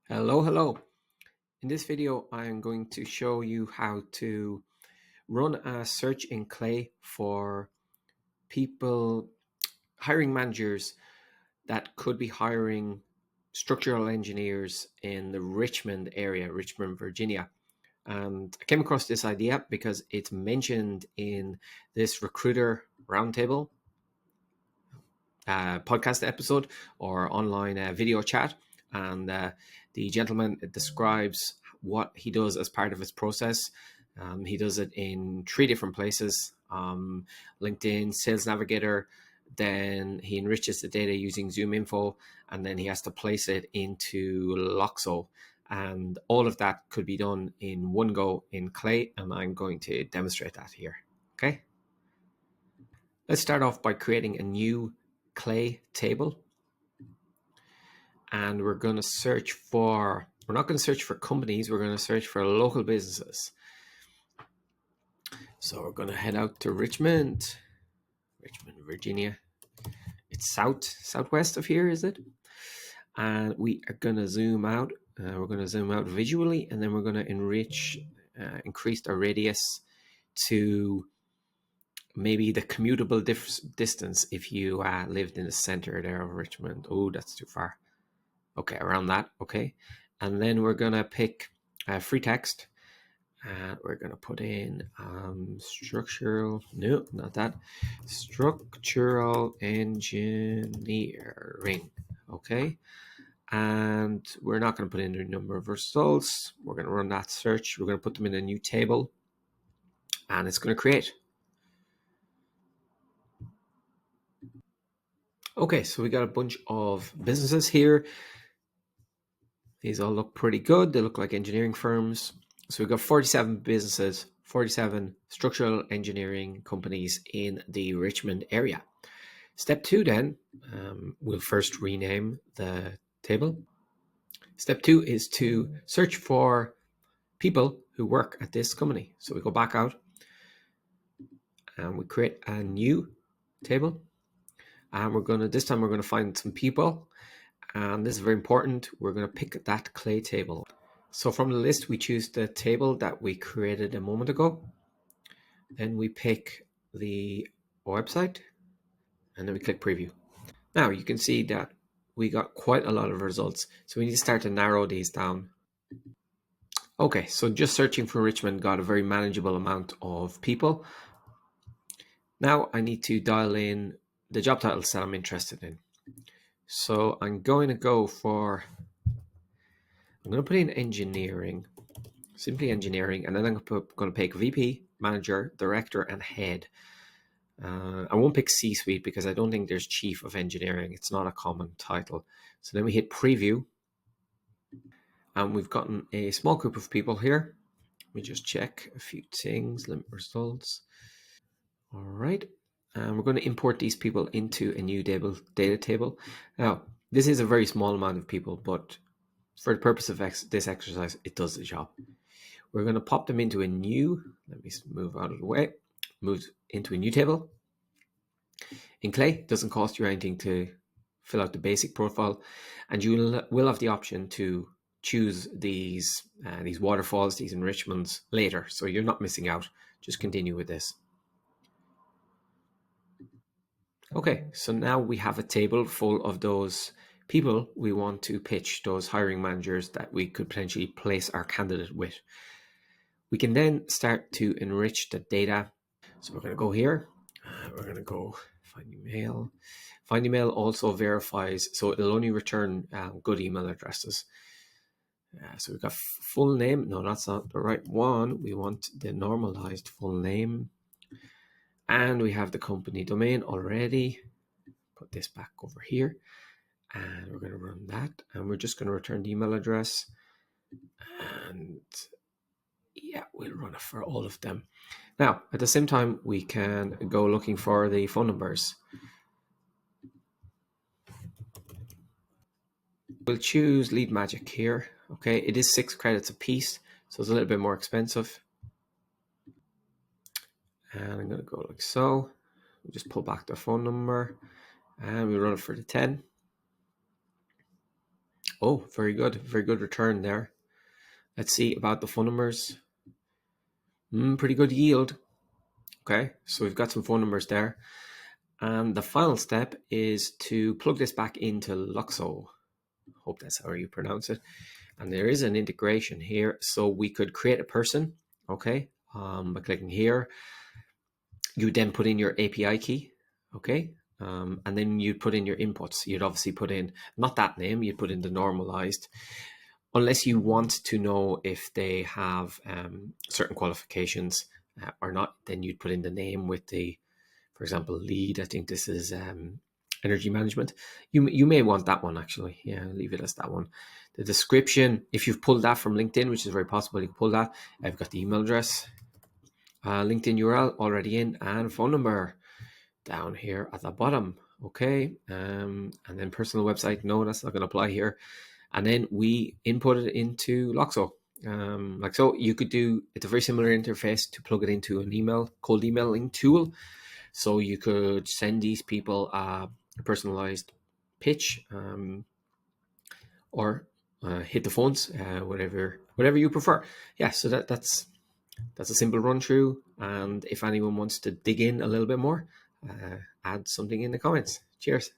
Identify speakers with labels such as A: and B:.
A: Hello, hello. In this video, I'm going to show you how to run a search in Clay for people, hiring managers that could be hiring structural engineers in the Richmond area, Richmond, Virginia. And I came across this idea because it's mentioned in this recruiter roundtable podcast episode or online video chat. And the gentleman describes what he does as part of his process. He does it in 3 different places: LinkedIn, Sales Navigator. Then he enriches the data using Zoom Info, and then he has to place it into Loxo. And all of that could be done in one go in Clay, and I'm going to demonstrate that here. Okay. Let's start off by creating a new Clay table. And we're going to search for, we're not going to search for companies, we're going to search for local businesses. So we're going to head out to Richmond, Virginia. It's southwest of here, is it? And we are going to zoom out. We're going to zoom out visually, and then we're going to increase our radius to maybe the commutable distance if you lived in the center there of Richmond. Oh, that's too far. Okay, around that. Okay. And then we're going to pick free text. We're going to put in structural, no, not that, structural engineering. Okay. And we're not going to put in the number of results. We're going to run that search. We're going to put them in a new table, and it's going to create. Okay, so we got a bunch of businesses here. These all look pretty good. They look like engineering firms. So we've got 47 businesses, 47 structural engineering companies in the Richmond area. Step 2 then, we'll first rename the table. Step 2 is to search for people who work at this company. So we go back out and we create a new table. And this time we're going to find some people. And this is very important. We're going to pick that Clay table. So from the list, we choose the table that we created a moment ago. Then we pick the website, and then we click preview. Now you can see that we got quite a lot of results. So we need to start to narrow these down. Okay, so just searching for Richmond got a very manageable amount of people. Now I need to dial in the job titles that I'm interested in. So I'm going to put in engineering, simply engineering, and then I'm going to pick VP, manager, director, and head. I won't pick C-suite because I don't think there's chief of engineering. It's not a common title. So then we hit preview, and we've gotten a small group of people here. Let me just check a few things, limit results. All right. And we're going to import these people into a new data table. Now, this is a very small amount of people, but for the purpose of this exercise, it does the job. We're going to pop them into a new, let me move out of the way, move into a new table. In Clay, it doesn't cost you anything to fill out the basic profile, and you will have the option to choose these waterfalls, these enrichments later, so you're not missing out. Just continue with this. Okay, so now we have a table full of those people we want to pitch, those hiring managers that we could potentially place our candidate with. We can then start to enrich the data. So we're going to go here. We're going to go find email. Find email also verifies, so it'll only return good email addresses. So we've got full name. No, that's not the right one. We want the normalized full name. And we have the company domain already. Put this back over here. And we're going to run that. And we're just going to return the email address. And yeah, we'll run it for all of them. Now, at the same time, we can go looking for the phone numbers. We'll choose Lead Magic here. Okay, it is 6 credits a piece, so it's a little bit more expensive. And I'm going to go like so. We'll just pull back the phone number and we run it for the 10. Oh, very good return there. Let's see about the phone numbers. Pretty good yield. Okay, so we've got some phone numbers there. And the final step is to plug this back into Luxo. Hope that's how you pronounce it. And there is an integration here. So we could create a person, okay, by clicking here. You then put in your API key, okay, and then you'd put in your inputs. You'd obviously put in, not that name, you'd put in the normalized, unless you want to know if they have certain qualifications or not, then you'd put in the name with the, for example, lead. I think this is energy management. You may want that one actually. Yeah, leave it as that one. The description, if you've pulled that from LinkedIn, which is very possible, you can pull that. I've got the email address, LinkedIn URL already in, and phone number down here at the bottom. Okay, and then personal website. No, that's not going to apply here. And then we input it into Loxo. Like so, you could do, it's a very similar interface to plug it into an email, cold emailing tool. So you could send these people a personalized pitch, or hit the phones, whatever you prefer. Yeah, so that's a simple run through. And if anyone wants to dig in a little bit more, add something in the comments. Cheers.